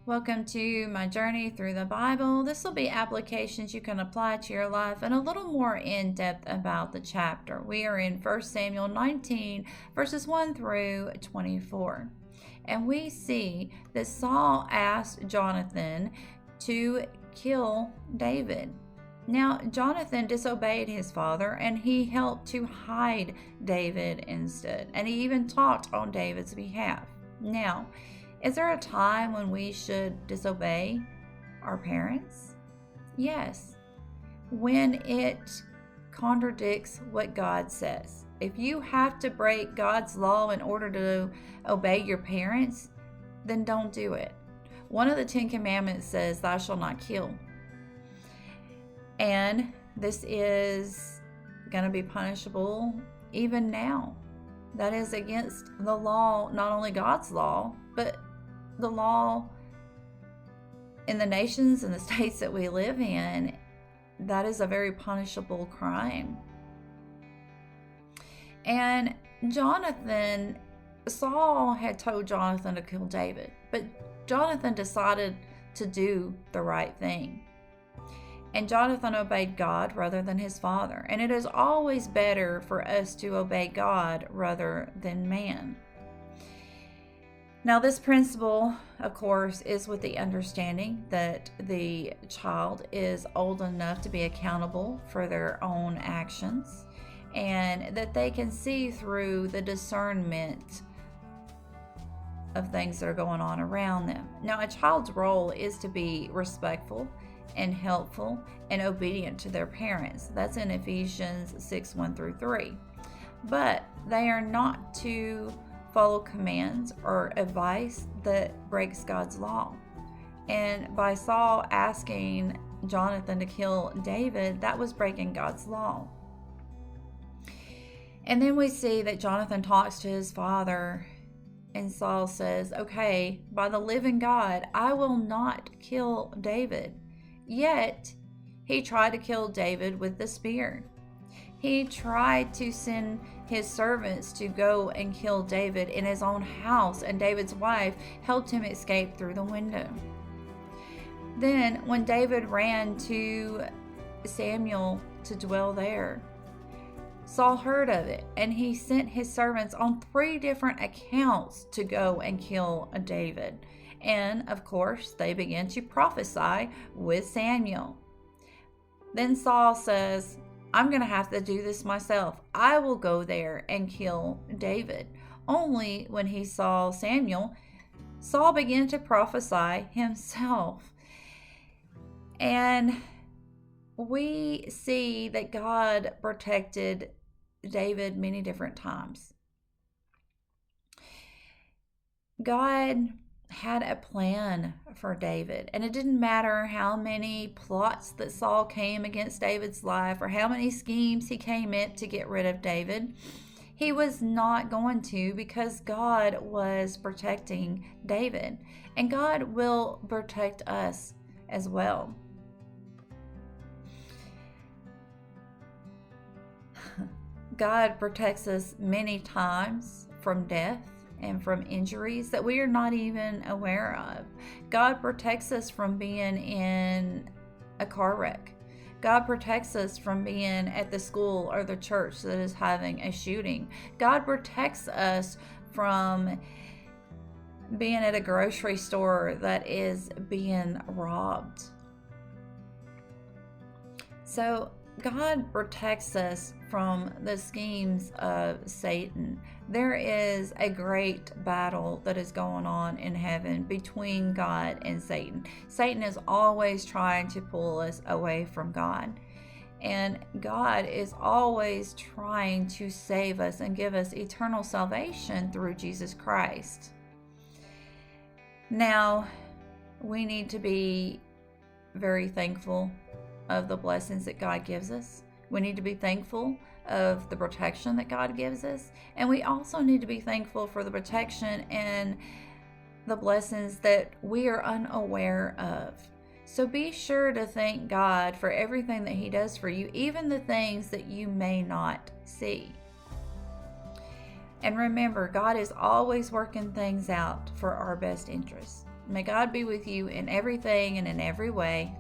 Welcome to my journey through the Bible. This will be applications you can apply to your life and a little more in depth about the chapter. We are in 1 Samuel 19, verses 1 through 24. And we see that Saul asked Jonathan to kill David. Now, Jonathan disobeyed his father and he helped to hide David instead. And he even talked on David's behalf. Now, is there a time when we should disobey our parents? Yes, when it contradicts what God says. If you have to break God's law in order to obey your parents, then don't do it. One of the 10 Commandments says, "Thou shalt not kill." And this is going to be punishable even now. That is against the law, not only God's law, but the law in the nations and the states that we live in. That is a very punishable crime. And Saul had told Jonathan to kill David, but Jonathan decided to do the right thing. And Jonathan obeyed God rather than his father. And it is always better for us to obey God rather than man. Now, this principle, of course, is with the understanding that the child is old enough to be accountable for their own actions and that they can see through the discernment of things that are going on around them. Now, a child's role is to be respectful and helpful and obedient to their parents. That's in Ephesians 6, 1 through 3. But they are not to follow commands or advice that breaks God's law. And by Saul asking Jonathan to kill David, that was breaking God's law. And then we see that Jonathan talks to his father, and Saul says, "Okay, by the living God, I will not kill David." Yet, he tried to kill David with the spear. He tried to send his servants to go and kill David in his own house, and David's wife helped him escape through the window. Then, when David ran to Samuel to dwell there, Saul heard of it, and he sent his servants on 3 different accounts to go and kill David. And, of course, they began to prophesy with Samuel. Then Saul says, "I'm going to have to do this myself. I will go there and kill David." Only when he saw Samuel, Saul began to prophesy himself. And we see that God protected David many different times. God had a plan for David, and it didn't matter how many plots that Saul came against David's life or how many schemes he came in to get rid of David. He was not going to, because God was protecting David, and God will protect us as well. God protects us many times from death and from injuries that we are not even aware of. God protects us from being in a car wreck. God protects us from being at the school or the church that is having a shooting. God protects us from being at a grocery store that is being robbed. So God protects us from the schemes of Satan. There is a great battle that is going on in heaven between God and Satan. Satan is always trying to pull us away from God. And God is always trying to save us and give us eternal salvation through Jesus Christ. Now, we need to be very thankful of the blessings that God gives us. We need to be thankful of the protection that God gives us. And we also need to be thankful for the protection and the blessings that we are unaware of. So be sure to thank God for everything that He does for you, even the things that you may not see. And remember, God is always working things out for our best interests. May God be with you in everything and in every way.